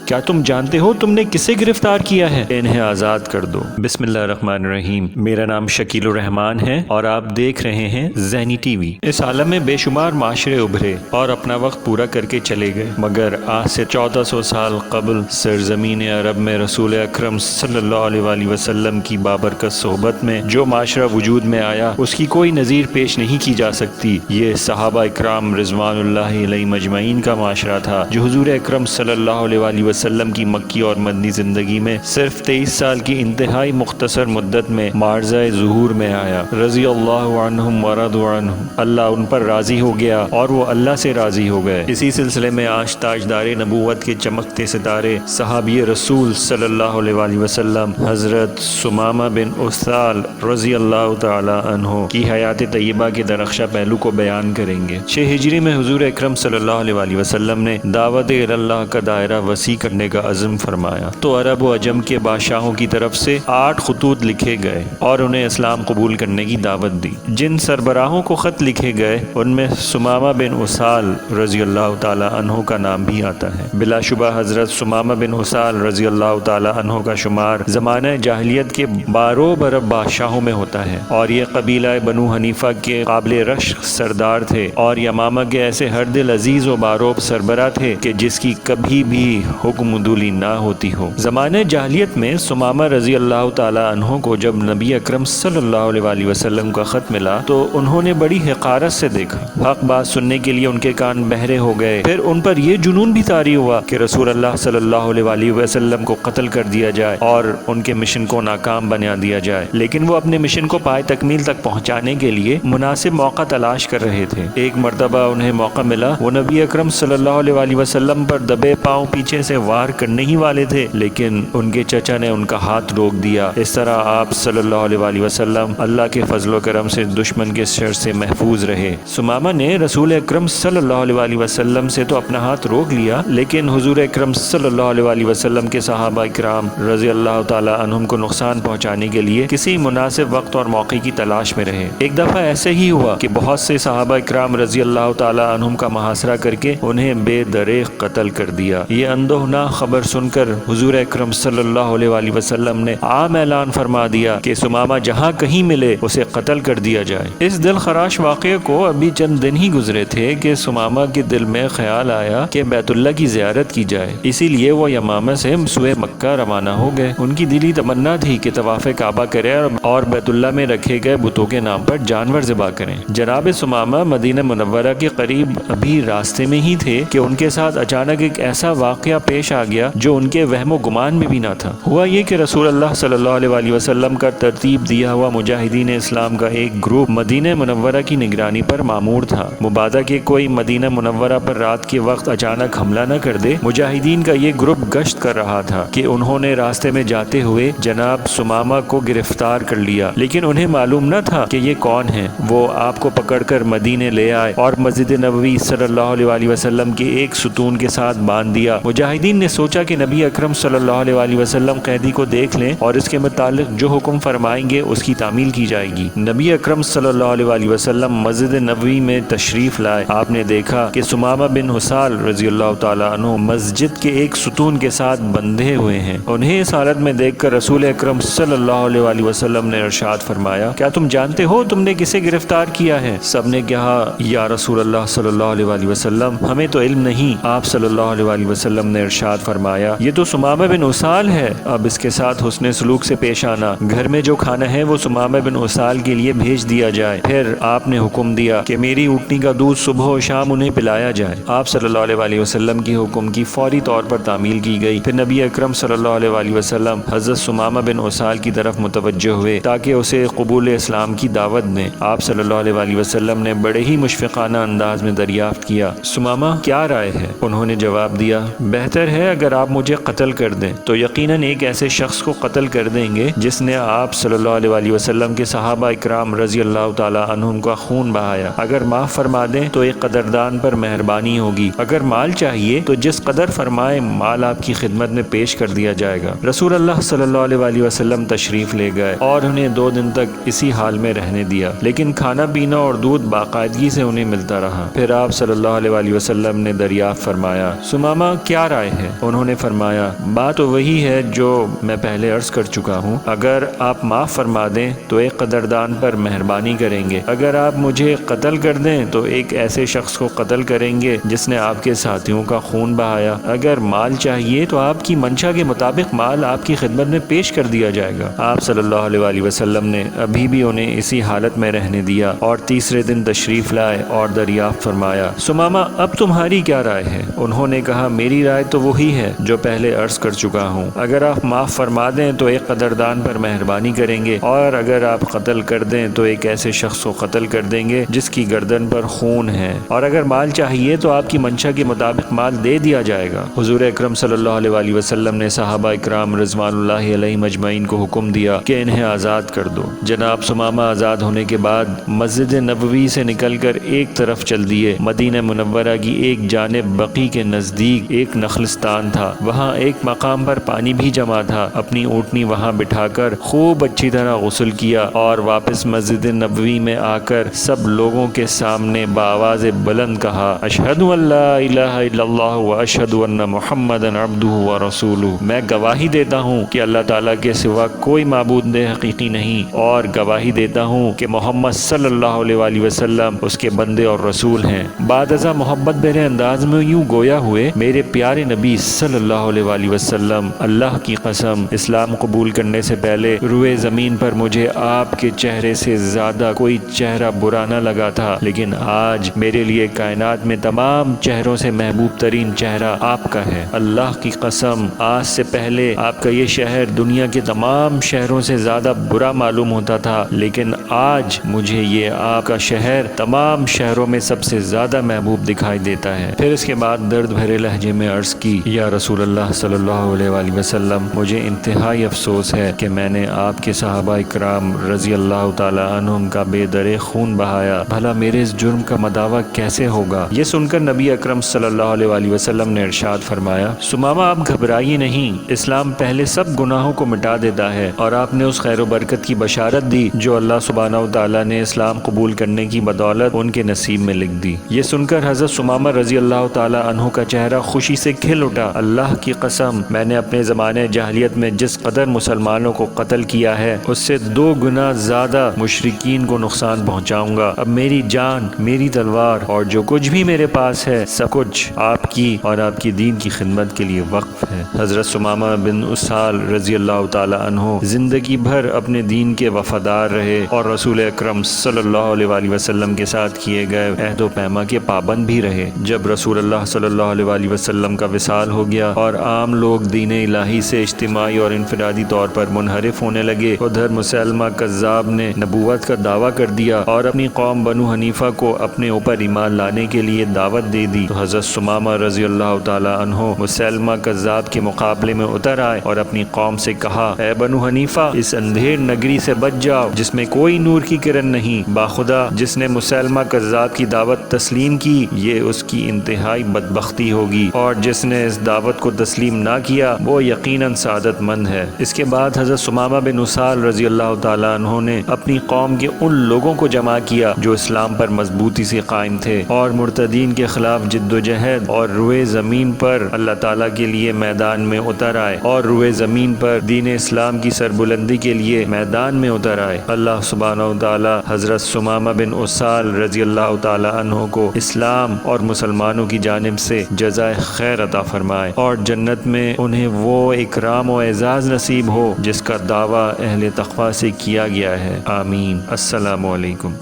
کیا تم جانتے ہو تم نے کسے گرفتار کیا ہے؟ انہیں آزاد کر دو۔ بسم اللہ الرحمن الرحیم۔ میرا نام شکیل الرحمان ہے اور آپ دیکھ رہے ہیں ذہنی ٹی وی۔ اس عالم میں بے شمار معاشرے ابھرے اور اپنا وقت پورا کر کے چلے گئے، مگر آج سے 1400 سال قبل سرزمین عرب میں رسول اکرم صلی اللہ علیہ وآلہ وسلم کی بابرکت صحبت میں جو معاشرہ وجود میں آیا اس کی کوئی نظیر پیش نہیں کی جا سکتی۔ یہ صحابہ اکرام رضوان اللہ علیہم اجمعین کا معاشرہ تھا جو حضور اکرم صلی اللہ علیہ وآلہ وسلم کی مکی اور مدنی زندگی میں صرف 23 سال کی انتہائی مختصر مدت میں معرضہ ظہور میں آیا۔ رضی اللہ عنہم ورضوا عنہ، اللہ ان پر راضی ہو گیا اور وہ اللہ سے راضی ہو گئے۔ اسی سلسلے میں آج تاجدار نبوت کے چمکتے ستارے صحابی رسول صلی اللہ علیہ وآلہ وسلم حضرت ثمامہ بن اسال رضی اللہ تعالی عنہ کی حیات طیبہ کے درخشاں پہلو کو بیان کریں گے۔ 6 ہجری میں حضور اکرم صلی اللہ علیہ وآلہ وسلم نے دعوت اللہ کا دائرہ وسیع کرنے کا عزم فرمایا تو عرب و عجم کے بادشاہوں کی طرف سے 8 خطوط لکھے گئے اور انہیں اسلام قبول کرنے کی دعوت دی۔ جن سربراہوں کو خط لکھے گئے ان میں ثمامہ بن اسال رضی اللہ تعالی عنہ کا نام بھی آتا ہے۔ بلا شبہ حضرت ثمامہ بن اسال رضی اللہ تعالی عنہ کا شمار زمانہ جاہلیت کے باروب عرب بادشاہوں میں ہوتا ہے اور یہ قبیلہ بنو حنیفہ کے قابل رشک سردار تھے اور یمامہ کے ایسے ہر دل عزیز و باروب سربراہ تھے کہ جس کی کبھی بھی حکم عدولی نہ ہوتی ہو۔ زمانہ جاہلیت میں ثمامہ رضی اللہ تعالی عنہ کو جب نبی اکرم صلی اللہ علیہ وآلہ وسلم کا خط ملا تو انہوں نے بڑی حقارت سے دیکھا۔ حق بات سننے کے لیے ان کے کان بہرے ہو گئے۔ پھر ان پر یہ جنون بھی طاری ہوا کہ رسول اللہ صلی اللہ علیہ وآلہ وسلم کو قتل کر دیا جائے اور ان کے مشن کو ناکام بنا دیا جائے، لیکن وہ اپنے مشن کو پائے تکمیل تک پہنچانے کے لیے مناسب موقع تلاش کر رہے تھے۔ ایک مرتبہ انہیں موقع ملا، وہ نبی اکرم صلی اللہ علیہ وآلہ وسلم پر دبے پاؤں پیچھے سے وار کرنے ہی والے تھے، لیکن ان کے چچا نے ان کا ہاتھ روک دیا۔ اس طرح آپ صلی اللہ علیہ وآلہ وسلم اللہ کے فضل و کرم سے دشمن کے شر سے محفوظ رہے۔ ثمامہ نے رسول اکرم صلی اللہ علیہ وآلہ وسلم سے تو اپنا ہاتھ روک لیا، لیکن حضور اکرم صلی اللہ علیہ وآلہ وسلم کے صحابہ اکرام رضی اللہ تعالی عنہم کو نقصان پہنچانے کے لیے کسی مناسب وقت اور موقع کی تلاش میں رہے۔ ایک دفعہ ایسے ہی ہوا کہ بہت سے صحابہ اکرام رضی اللہ تعالی عنہم کا محاصرہ کر کے انہیں بے دریغ قتل کر دیا۔ یہ اندوہناک خبر سن کر حضور اکرم صلی اللہ علیہ وآلہ وسلم نے عام اعلان فرما دیا کہ ثمامہ جہاں کہیں ملے اسے قتل کر دیا جائے۔ اس دل خراش واقعے کو ابھی چند دن ہی گزرے تھے کہ ثمامہ کے دل میں خیال آیا کہ بیت اللہ کی زیارت کی جائے، اسی لیے وہ یمامہ سے سوئے مکہ روانہ ہو گئے۔ ان کی دلی تمنا تھی کہ طواف کعبہ کرے اور بیت اللہ میں رکھے گئے بتوں کے نام پر جانور ذبح کریں۔ جناب ثمامہ مدینہ منورہ کے قریب ابھی راستے میں ہی تھے کہ ان کے ساتھ اچانک ایک ایسا واقعہ پیش آ گیا جو ان کے وہم و گمان میں بھی نہ تھا۔ ہوا یہ کہ رسول اللہ صلی اللہ علیہ وآلہ وسلم کا ترتیب دیا ہوا مجاہدین اسلام کا ایک گروپ مدینہ منورہ کی نگرانی پر مامور تھا۔ مبادا کہ کوئی مدینہ منورہ پر رات کے وقت اچانک حملہ نہ کر دے، مجاہدین کا یہ گروپ گشت کر رہا تھا کہ انہوں نے راستے میں جاتے ہوئے جناب ثمامہ کو گرفتار کر لیا، لیکن انہیں معلوم نہ تھا کہ یہ کون ہیں۔ وہ آپ کو پکڑ کر مدینے لے آئے اور مسجد نبوی صلی اللہ علیہ وآلہ وسلم کے ایک ستون کے ساتھ باندھ دیا۔ مجاہدین نے سوچا کہ نبی اکرم صلی اللہ علیہ وآلہ وسلم قیدی کو دیکھ لیں اور اس کے متعلق جو حکم فرمائیں گے اس کی تعمیل کی جائے گی۔ نبی اکرم صلی اللہ علیہ وآلہ وسلم مسجد نبوی میں تشریف لائے۔ آپ نے دیکھا کہ ثمامہ بن اسال رضی اللہ تعالیٰ عنہ مسجد کے ایک ستون کے ساتھ بندھے ہوئے ہیں۔ انہیں اس حالت میں دیکھ کر رسول اکرم صلی اللہ علیہ وآلہ وسلم نے ارشاد فرمایا، کیا تم جانتے ہو تم نے کسے گرفتار کیا ہے؟ سب نے کہا، یا رسول اللہ صلی اللہ علیہ وآلہ وسلم ہمیں تو علم نہیں۔ آپ صلی اللہ علیہ وآلہ وسلم نے ارشاد فرمایا، یہ تو ثمامہ بن اسال ہے، اب اس کے ساتھ حسن سلوک سے پیش آنا۔ گھر میں جو کھانا ہے وہ ثمامہ بن اسال کے لیے بھیج دیا جائے۔ پھر آپ نے حکم دیا کہ میری اونٹنی کا دودھ صبح و شام انہیں پلایا جائے۔ آپ صلی اللہ علیہ وآلہ وسلم کی حکم کی فوری طور پر تعمیل کی گئی۔ پھر نبی اکرم صلی اللہ علیہ وآلہ وسلم حضرت ثمامہ بن اسال کی طرف متوجہ ہوئے تاکہ اسے قبول اسلام کی دعوت دیں۔ آپ صلی اللہ علیہ وآلہ وسلم نے بڑے ہی مشفقانہ انداز میں دریافت کیا، ثمامہ کیا رائے ہے؟ انہوں نے جواب دیا، بہتر ہے اگر آپ مجھے قتل کر دیں تو یقیناً ایک ایسے شخص کو قتل کر دیں گے جس نے آپ صلی اللہ علیہ وآلہ وسلم کے صحابہ اکرام رضی اللہ تعالی عنہم کا خون بہایا۔ اگر معاف فرما دیں تو ایک قدردان پر مہربانی ہوگی، اگر مال چاہیے تو جس قدر فرمائے مال آپ کی خدمت میں پیش کر دیا جائے گا۔ رسول اللہ صلی اللہ علیہ وآلہ وسلم تشریف لے گئے اور انہیں 2 دن تک اسی حال میں رہنے دیا، لیکن کھانا پینا اور دودھ باقاعدگی سے انہیں ملتا رہا۔ پھر آپ صلی اللہ علیہ وآلہ وسلم نے دریافت فرمایا، ثمامہ کیا رائے ہے؟ انہوں نے فرمایا بات تو وہی ہے جو میں پہلے عرض کر چکا ہوں، اگر آپ معاف فرما دیں تو ایک قدردان پر مہربانی کریں گے، اگر آپ مجھے قتل کر دیں تو ایک ایسے شخص کو قتل کریں گے جس نے آپ کے ساتھیوں کا خون بہایا، اگر مال چاہیے تو آپ کی منشا کے مطابق مال آپ کی خدمت میں پیش کر دیا جائے گا۔ آپ صلی اللہ علیہ وآلہ وسلم نے ابھی بھی انہیں اسی حالت میں رہنے دیا اور تیسرے دن تشریف لائے اور دریافت فرمایا سمامہ اب تمہاری کیا رائے ہے؟ انہوں نے کہا میری رائے تو وہی ہے جو پہلے عرض کر چکا ہوں، اگر آپ معاف فرما دیں تو ایک قدردان پر مہربانی کریں گے، اور اگر آپ قتل کر دیں تو ایک ایسے شخص کو قتل کر دیں گے جس کی گردن پر خون ہے، اور اگر مال چاہیے تو آپ کی منشا کے مطابق مال دے دیا جائے گا۔ حضور اکرم صلی اللہ علیہ وآلہ وسلم نے صحابہ اکرام رضوان اللہ علیہم اجمعین کو حکم دیا کہ انہیں آزاد کر دو۔ جناب ثمامہ آزاد ہونے کے بعد مسجد نبوی سے نکل کر ایک طرف چل دیے۔ مدینہ منورہ کی ایک جانب بقیع کے نزدیک ایک نخلستان تھا، وہاں ایک مقام پر پانی بھی جمع تھا، اپنی اونٹنی وہاں بٹھا کر خوب اچھی طرح غسل کیا اور واپس مسجد نبوی میں آ کر سب لوگوں کے سامنے بآواز بلند کہا اشہد ان لا الہ الا اللہ و اشہد ان محمدا عبدہ و رسولہ، میں گواہی دیتا ہوں کہ اللہ تعالیٰ کے سوا کوئی معبود حقیقی نہیں، اور گواہی دیتا ہوں کہ محمد صلی اللہ علیہ وآلہ وسلم اس کے بندے اور رسول ہیں۔ بعد ازاں محبت بھرے انداز میں یوں گویا ہوئے میرے پیارے نبی صلی اللہ علیہ وآلہ وسلم، اللہ کی قسم اسلام قبول کرنے سے پہلے روئے زمین پر مجھے آپ کے چہرے سے زیادہ کوئی چہرہ برا نہ لگا تھا، لیکن آج میرے لیے کائنات میں تمام چہروں سے محبوب ترین چہرہ آپ کا ہے۔ اللہ کی قسم آج سے پہلے آپ کا یہ شہر دنیا کے تمام شہروں سے زیادہ برا معلوم ہوتا تھا، لیکن آج مجھے یہ آپ کا شہر تمام شہروں میں سب سے زیادہ محبوب دکھائی دیتا ہے۔ پھر اس کے بعد درد بھرے لہجے میں عرض کی یا رسول اللہ صلی اللہ علیہ وآلہ وسلم، مجھے انتہائی افسوس ہے کہ میں نے آپ کے صحابہ اکرام رضی اللہ تعالی عنہم کا بے درے خون بہایا، بھلا میرے اس جرم کا مداوع کیسے ہوگا؟ یہ سن کر نبی اکرم صلی اللہ علیہ وآلہ وسلم نے ارشاد فرمایا ثمامہ آپ گھبرائیے نہیں، اسلام پہلے سب گناہوں کو مٹا دیتا ہے، اور آپ نے اس خیر و برکت کی بشارت دی جو اللہ سبحانہ و تعالیٰ نے اسلام قبول کرنے کی بدولت ان کے نصیب میں لکھ دی۔ یہ سن کر حضرت ثمامہ رضی اللہ تعالیٰ عنہ کا چہرہ خوشی سے کھل اٹھا۔ اللہ کی قسم میں نے اپنے زمانے جاہلیت میں جس قدر مسلمانوں کو قتل کیا ہے اس سے 2 گنا زیادہ مشرکین کو نقصان پہنچاؤں گا۔ اب میری جان، میری تلوار اور جو کچھ بھی میرے پاس ہے سب کچھ آپ کی اور آپ کی دین کی خدمت کے لیے وقف ہے۔ حضرت ثمامہ بن اسال رضی اللہ تعالی عنہ زندگی بھر اپنے دین کے وفادار رہے اور رسول اکرم صلی اللہ علیہ وآلہ وسلم کے ساتھ کیے گئے عہد و پیما کے پابند بھی رہے۔ جب رسول اللہ صلی اللہ علیہ وآلہ وسلم کا وصال ہو گیا اور عام لوگ دین الہی سے اجتماعی اور انفرادی طور پر منحرف ہونے لگے، ادھر مسیلمہ کذاب نے نبوت کا دعویٰ کر دیا اور اپنی قوم بنو حنیفہ کو اپنے اوپر ایمان لانے کے لیے دعوت دے دی، تو حضرت ثمامہ رضی اللہ تعالی عنہ مسیلمہ کذاب کے مقابلے میں اتر آئے اور اپنی قوم سے کہا اے بنو حنیفہ، اس اندھیر نگری سے بچ جاؤ جس میں کوئی نور کی کرن نہیں، باخدا جس نے مسیلمہ کذاب کی دعوت تسلیم کی یہ اس کی انتہائی بدبختی ہوگی، اور جس نے اس دعوت کو تسلیم نہ کیا وہ یقیناً سعادت مند ہے۔ اس کے بعد حضرت ثمامہ بن اسال رضی اللہ تعالی عنہ نے اپنی قوم کے ان لوگوں کو جمع کیا جو اسلام پر مضبوطی سے قائم تھے اور مرتدین کے خلاف جد و جہد اور روئے زمین پر اللہ تعالیٰ کے لیے میدان میں اتر آئے، اور روئے زمین پر دین اسلام کی سربلندی کے لیے میدان میں اتر آئے۔ اللہ سبحانہ و تعالیٰ حضرت ثمامہ بن اسال رضی اللہ تعالی عنہ کو اسلام اور مسلمانوں کی جانب سے جزائے خیر عطا فرمائے اور جنت میں انہیں وہ اکرام و اعزاز نصیب ہو جس کا دعویٰ اہل تقویٰ سے کیا گیا ہے، آمین۔ السلام علیکم۔